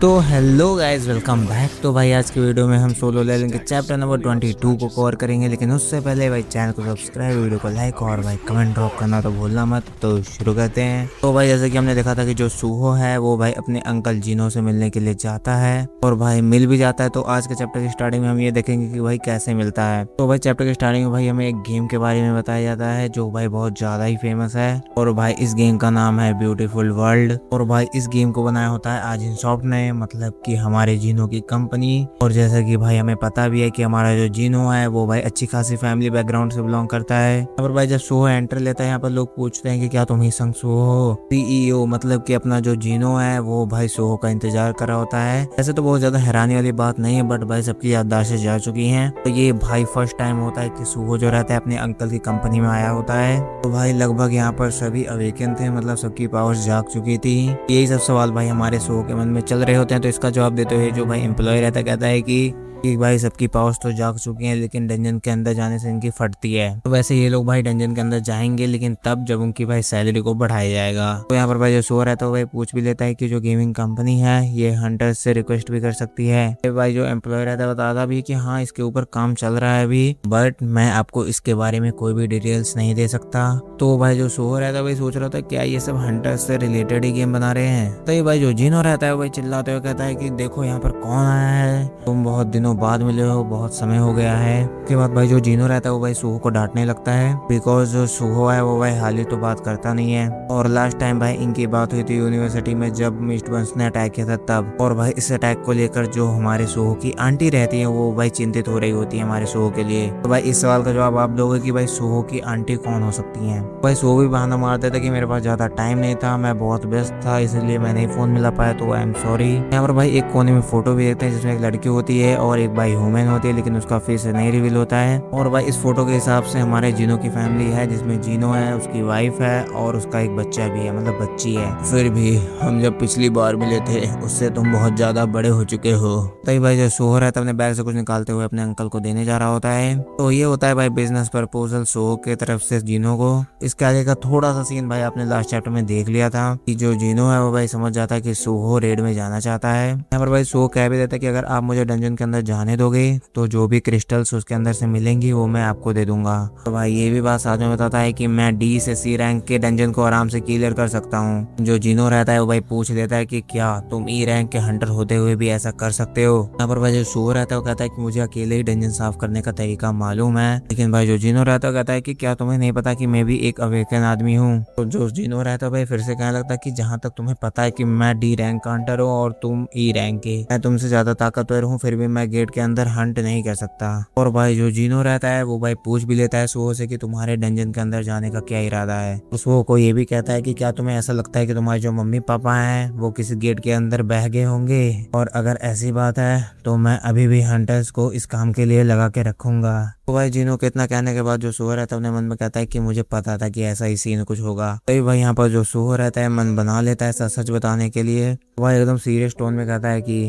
तो hello guys, welcome back. तो भाई आज की वीडियो में हम सोलो लेवलिंग के चैप्टर नंबर 22 को कवर करेंगे, लेकिन उससे पहले भाई चैनल को सब्सक्राइब, वीडियो को लाइक और भाई कमेंट ड्रॉप करना तो भूलना मत। तो शुरू करते हैं। तो भाई जैसे कि हमने देखा था कि जो सूहो है वो भाई अपने अंकल जीनो से मिलने के लिए जाता है और भाई मिल भी जाता है। तो आज के चैप्टर की स्टार्टिंग में हम ये देखेंगे कि भाई कैसे मिलता है। तो भाई चैप्टर की स्टार्टिंग में भाई हमें एक गेम के बारे में बताया जाता है जो भाई बहुत ज्यादा ही फेमस है और भाई इस गेम का नाम है ब्यूटीफुल वर्ल्ड। और भाई इस गेम को बनाया होता है आजिन सॉफ्ट ने, मतलब कि हमारे जीनो की कंपनी। और जैसा कि भाई हमें पता भी है कि हमारा जो जीनो है वो भाई अच्छी खासी फैमिली बैकग्राउंड से बिलोंग करता है। और भाई जब सोहो एंटर लेता है यहाँ पर लोग पूछते हैं कि क्या तुम ही संग सोहो हो। सीईओ मतलब कि अपना जो जीनो है वो भाई सोहो का इंतजार कर रहा होता है। ऐसे तो बहुत ज्यादा हैरानी वाली बात नहीं है, बट भाई सबकी याददाश्तें जा चुकी हैं। तो ये भाई फर्स्ट टाइम होता है कि सोहो जो रहता है अपने अंकल की कंपनी में आया होता है। तो भाई लगभग यहाँ पर सभी अवेकन थे, मतलब सबकी पावर्स जाग चुकी थी। यही सब सवाल भाई हमारे सोहो के मन में चल रहे होते हैं। तो इसका जवाब देते हुए जो भाई एम्प्लॉय रहता है कहता है कि भाई सबकी पावर्स तो जाग चुकी हैं, लेकिन डंजन के अंदर जाने से इनकी फटती है। तो वैसे ये लोग भाई डंजन के अंदर जाएंगे, लेकिन तब जब उनकी भाई सैलरी को बढ़ाया जाएगा। तो यहाँ पर भाई जो सो रहता है भाई पूछ भी लेता है कि जो गेमिंग कंपनी है ये हंटर्स से रिक्वेस्ट भी कर सकती है। फिर भाई जो एम्प्लॉय रहता है बताता भी कि हाँ इसके ऊपर काम चल रहा है अभी, बट मैं आपको इसके बारे में कोई भी डिटेल्स नहीं दे सकता। तो भाई जो सो रहता है भाई सोच रहा था क्या ये सब हंटर्स से रिलेटेड ही गेम बना रहे हैं। तो ये भाई जो जिनो रहता है भाई चिल्लाते हुए कहता है कि देखो यहाँ पर कौन आया है, तुम बहुत दिनों बाद मिले हो, बहुत समय हो गया है। उसके बाद भाई जो जीनो रहता है वो भाई सूहो को डांटने लगता है, बिकॉज जो सूहो है वो भाई हाल ही तो बात करता नहीं है। और लास्ट टाइम भाई इनकी बात हुई थी यूनिवर्सिटी में जब मिस्ट बंस ने अटैक किया था तब। और भाई इस अटैक को लेकर जो हमारे सूहो की आंटी रहती है वो भाई चिंतित हो रही होती है हमारे सूहो के लिए। तो भाई इस सवाल का जवाब आप दोगे कि भाई सूहो की आंटी कौन हो सकती है। भाई सूहो भी बहाना मारते थे कि मेरे पास ज्यादा टाइम नहीं था, मैं बहुत व्यस्त था, इसलिए मैं नहीं फोन मिला पाया, तो आई एम सॉरी। यहाँ पर भाई एक कोने में फोटो भी देखते हैं जिसमें एक लड़की होती है और एक भाई ह्यूमन होती है, लेकिन उसका फेस नहीं रिवील होता है। और भाई इस फोटो के हिसाब से हमारे जीनो की फैमिली है, जिसमें जीनो है, उसकी वाइफ है और उसका एक बच्चा भी है, मतलब बच्ची है। फिर भी हम जब पिछली बार मिले थे उससे तुम बहुत ज्यादा बड़े हो चुके हो। तभी भाई जो सोहो रहता है अपने बैग से कुछ निकालते हुए अपने अंकल को देने जा रहा होता है। तो ये होता है भाई बिजनेस प्रपोजल सोहो के तरफ से जीनो को। इसके आगे का थोड़ा सा सीन भाई आपने लास्ट चैप्टर में देख लिया था कि जो जीनो है वो भाई समझ जाता है कि सोहो रेड में जाना चाहता है। यहाँ पर भाई सोहो कह भी देता है कि अगर आप मुझे डंजन के अंदर जाने दोगे तो जो भी क्रिस्टल्स उसके अंदर से मिलेंगी वो मैं आपको दे दूंगा। तो भाई ये भी बात साथ में बताता है कि मैं डी से सी रैंक के डंजन को आराम से क्लियर कर सकता हूँ। जो जीनो रहता है वो भाई पूछ लेता है कि क्या तुम ई रैंक के हंटर होते हुए भी ऐसा कर सकते हो। यहाँ पर भाई जो सो रहता है वो कहता है कि मुझे अकेले ही डंजन साफ करने का तरीका मालूम है। लेकिन भाई जो जीनो रहता है वो कहता है कि क्या तुम्हें नहीं पता कि मैं भी एक अवेकन आदमी हूँ। तो जो जीनो रहता है भाई फिर से कहने लगता है कि जहाँ तक तुम्हें पता है कि मैं डी रैंक का हंटर हूँ और तुम ई रैंक के, मैं तुमसे ज्यादा ताकतवर हूँ, फिर भी मैं गेट के अंदर हंट नहीं कर सकता। और भाई जो जीनो रहता है वो भाई पूछ भी लेता है सुहो से कि तुम्हारे डंजन के अंदर जाने का क्या इरादा है। तो सुहो को ये भी कहता है कि क्या तुम्हें ऐसा लगता है कि तुम्हारे जो मम्मी पापा हैं वो किसी गेट के अंदर बह गए होंगे, और अगर ऐसी बात है तो मैं अभी भी हंटर्स को इस काम के लिए लगा के रखूंगा। तो भाई जीनो के इतना कहने के बाद जो सुहो रहता है अपने मन में कहता है कि मुझे पता था कि ऐसा ही सीन कुछ होगा। तो भाई यहाँ पर जो सुहो रहता है मन बना लेता है सच सच बताने के लिए। तो भाई एकदम सीरियस टोन में कहता है कि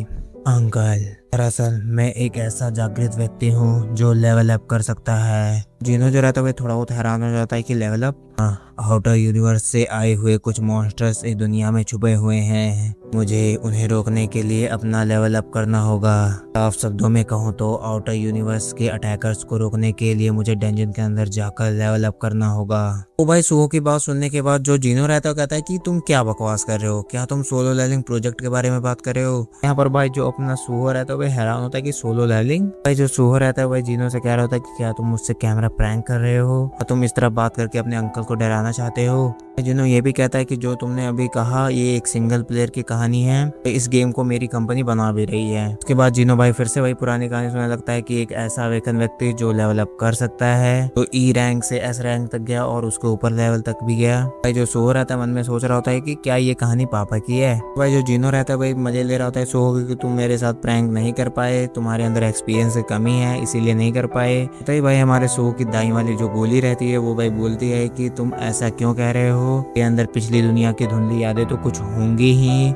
अंकल दरअसल मैं एक ऐसा जागृत व्यक्ति हूँ जो लेवल अप कर सकता है। जीनो जो रहता है थोड़ा बहुत हैरान हो जाता है कि लेवल अप, आउटर यूनिवर्स से आए हुए कुछ मॉन्स्टर्स इस दुनिया में छुपे हुए हैं, मुझे उन्हें रोकने के लिए अपना लेवल अप करना होगा। साफ शब्दों में कहूँ तो आउटर यूनिवर्स के अटैकर्स को रोकने के लिए मुझे डंजन के अंदर जाकर लेवल अप करना होगा। तो भाई सुहो की बात सुनने के बाद जो जीनो रहता है कहता है कि तुम क्या बकवास कर रहे हो, क्या तुम सोलो लेवलिंग प्रोजेक्ट के बारे में बात कर रहे हो। यहाँ पर भाई जो अपना सुहो रहता है भाई हैरान होता है कि सोलो लेवलिंग। भाई जो सुहो रहता है भाई जीनो से कह रहा होता है कि क्या तुम मुझसे कैमरा प्रैंक कर रहे हो, तुम इस तरह बात करके अपने अंकल को डराना चाहते हो। जिनो ये भी कहता है कि जो तुमने अभी कहा ये एक सिंगल प्लेयर की कहानी है, इस गेम को मेरी कंपनी बना भी रही है। उसके बाद जिनो भाई फिर से वही पुरानी कहानी सुनने लगता है कि एक ऐसा अवेकन व्यक्ति जो लेवल अप कर सकता है, तो ई रैंक से एस रैंक तक गया और उसके ऊपर लेवल तक भी गया। भाई जो सो रहता है मन में सोच रहा होता है कि क्या ये कहानी पापा की है। भाई जो जिनो रहता है भाई मजे ले रहा होता है सो कि तुम मेरे साथ प्रैंक नहीं कर पाए, तुम्हारे अंदर एक्सपीरियंस की कमी है इसीलिए नहीं कर पाए। तो भाई हमारे सो की दाई वाली जो गोली रहती है वो भाई बोलती है कि तुम ऐसा क्यों कह रहे हो, के अंदर पिछली दुनिया की धुंधली यादें तो कुछ होंगी ही।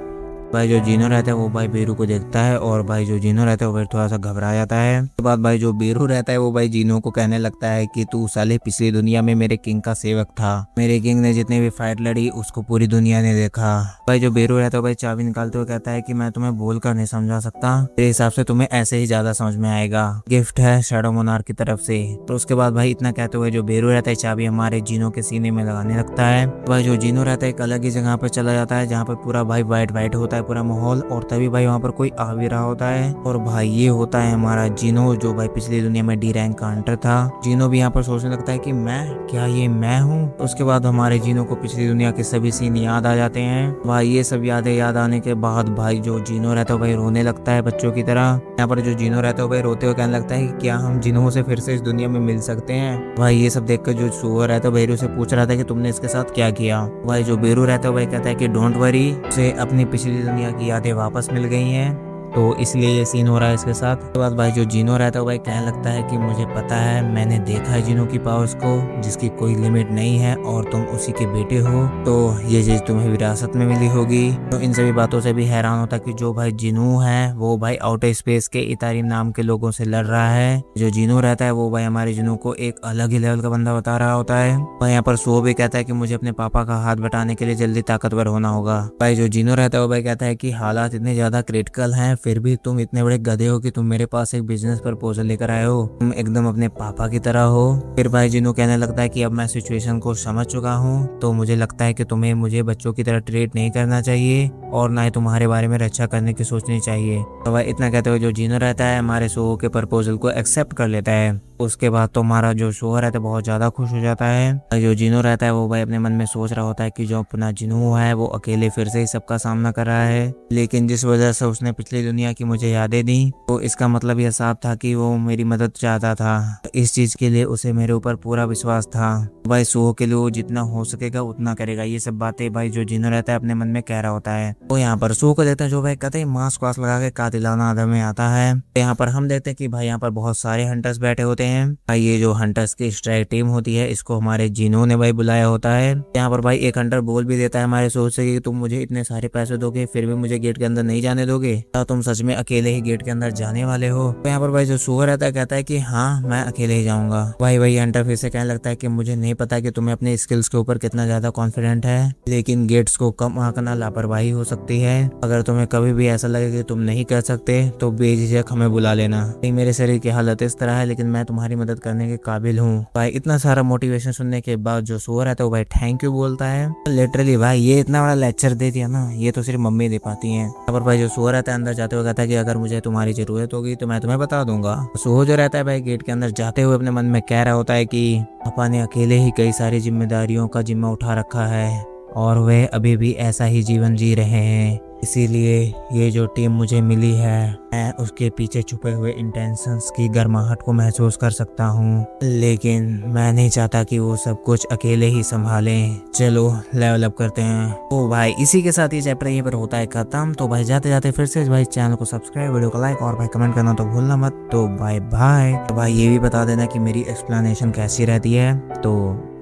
भाई जो जीनो रहता है वो भाई बीरू को देखता है और भाई जो जीनो रहता है वो भाई थोड़ा सा घबरा जाता है। उसके बाद भाई जो बीरू रहता है वो भाई जीनो को कहने लगता है कि तू साले पिछली दुनिया में मेरे किंग का सेवक था, मेरे किंग ने जितने भी फाइट लड़ी उसको पूरी दुनिया ने देखा। भाई जो बीरू रहता है भाई चाबी निकालते हुए कहता है कि मैं तुम्हें बोलकर नहीं समझा सकता, मेरे हिसाब से तुम्हें ऐसे ही ज्यादा समझ में आएगा, गिफ्ट है शैडो मोनार्क की तरफ से। तो उसके बाद भाई इतना कहते हुए जो बीरू रहता है चाबी हमारे जीनो के सीने में लगाने लगता है। भाई जो जीनो रहता है एक अलग ही जगह पे चला जाता है जहाँ पर पूरा भाई वाइट होता है पूरा माहौल, और तभी भाई वहाँ पर कोई आ भी रहा होता है और भाई ये होता है हमारा जीनो जो भाई पिछली दुनिया में डी रैंक का हंटर था। जीनो भी यहाँ पर सोचने लगता है कि मैं हूँ। उसके बाद हमारे जीनो को पिछली दुनिया के सभी सीन याद आ जाते हैं। भाई ये सब यादें याद आने के बाद भाई जो जीनो रहता है भाई रोने लगता है बच्चों की तरह। यहाँ पर जो जीनो रहता है भाई रोते हुए कहने लगता है कि क्या हम जिन्हों से फिर से इस दुनिया में मिल सकते हैं। भाई ये सब देखकर जो सुअर रहता है बेरू से पूछ रहा था कि तुमने इसके साथ क्या किया। भाई जो बेरू रहता है भाई कहता है कि डोंट वरी, उसे अपनी पिछली दुनिया की यादें वापस मिल गई हैं, तो इसलिए ये सीन हो रहा है इसके साथ। उसके बाद भाई जो जीनो रहता है भाई कहने लगता है कि मुझे पता है, मैंने देखा है जीनो की पावर्स को जिसकी कोई लिमिट नहीं है और तुम उसी के बेटे हो, तो ये चीज तुम्हें विरासत में मिली होगी। तो इन सभी बातों से भी हैरान होता है कि जो भाई जिनू है वो भाई आउटर स्पेस के इतारिम नाम के लोगों से लड़ रहा है। जो जीनो रहता है वो भाई हमारे जिनू को एक अलग ही लेवल का बंदा बता रहा होता है। भाई यहाँ पर सो भी कहता है कि मुझे अपने पापा का हाथ बटाने के लिए जल्दी ताकतवर होना होगा। भाई जो जीनो रहता है वो भाई कहता है कि हालात इतने ज्यादा क्रिटिकल हैं, फिर भी तुम इतने बड़े गधे हो कि तुम मेरे पास एक बिजनेस प्रपोजल लेकर आए हो, तुम एकदम अपने पापा की तरह हो। फिर भाई जिनू कहने लगता है कि अब मैं सिचुएशन को समझ चुका हूँ, तो मुझे लगता है कि तुम्हें मुझे बच्चों की तरह ट्रीट नहीं करना चाहिए और ना ही तुम्हारे बारे में रक्षा करने की सोचनी चाहिए। तो भाई इतना कहते हुए जो जीनो रहता है हमारे शो के प्रपोजल को एक्सेप्ट कर लेता है। उसके बाद तो हमारा जो शो रहता है बहुत ज्यादा खुश हो जाता है। जो जीनो रहता है वो भाई अपने मन में सोच रहा होता है कि जो अपना जिनू है वो अकेले फिर से ही सबका सामना कर रहा है, लेकिन जिस वजह से उसने पिछली दुनिया की मुझे यादें दी तो इसका मतलब यह साफ था कि वो मेरी मदद चाहता था। इस चीज के लिए उसे मेरे ऊपर पूरा विश्वास था। भाई शो के लिए वो जितना हो सकेगा उतना करेगा। ये सब बातें भाई जो जिनो रहता है अपने मन में कह रहा होता है। तो यहाँ पर शो को देखते हैं जो भाई कहते हैं मास्क वास्क लगा के कातिलाना अदब में आता है। यहाँ पर हम देखते हैं कि भाई यहाँ पर बहुत सारे हंटर्स बैठे होते हैं। भाई ये जो हंटर्स की स्ट्राइक टीम होती है इसको हमारे जिनो ने भाई बुलाया होता है। यहाँ पर भाई एक हंटर बोल भी देता है हमारे सोच से कि तुम मुझे इतने सारे पैसे दोगे फिर भी मुझे गेट के अंदर नहीं जाने दोगे, क्या तुम सच में अकेले ही गेट के अंदर जाने वाले हो। तो यहाँ पर भाई जो सुअर रहता है कहता है कि हाँ मैं अकेले ही जाऊंगा। भाई वही हंटर फिर से कहने लगता है कि मुझे नहीं पता कि तुम्हें अपने स्किल्स के ऊपर कितना ज्यादा कॉन्फिडेंट है, लेकिन गेट्स को कम आंकना लापरवाही हो सकती है। अगर तुम्हें कभी भी ऐसा लगे कि तुम नहीं कर सकते तो बेझिझक हमें बुला लेना। मेरे शरीर की हालत इस तरह है लेकिन मैं तुम्हारी मदद करने के काबिल हूँ। भाई इतना सारा मोटिवेशन सुनने के बाद जो सुअर रहता है वो भाई थैंक यू बोलता है। लिटरली भाई ये इतना बड़ा लेक्चर दे दिया ना, ये तो सिर्फ मम्मी दे पाती है। यहाँ पर भाई जो सुअर रहता है अंदर जाते हुए कहता है कि अगर मुझे तुम्हारी जरूरत होगी तो मैं तुम्हें बता दूंगा। सुअर जो रहता है भाई गेट के अंदर जाते हुए अपने मन में कह रहा होता है कि पापा ने अकेले ही कई सारी जिम्मेदारियों का जिम्मा उठा रखा है और वे अभी भी ऐसा ही जीवन जी रहे हैं, इसीलिए ये जो टीम मुझे मिली है मैं उसके पीछे छुपे हुए इंटेंशंस की गर्माहट को महसूस कर सकता हूँ, लेकिन मैं नहीं चाहता कि वो सब कुछ अकेले ही संभालें। चलो लेवल अप करते हैं। तो भाई इसी के साथ ये चैप्टर यहीं पर होता है खत्म। तो भाई जाते जाते फिर से भाई चैनल को सब्सक्राइब, वीडियो को लाइक और भाई कमेंट करना तो भूलना मत। तो बाय बाय। तो भाई ये भी बता देना कि मेरी एक्सप्लेनेशन कैसी रहती है। तो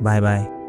बाय बाय।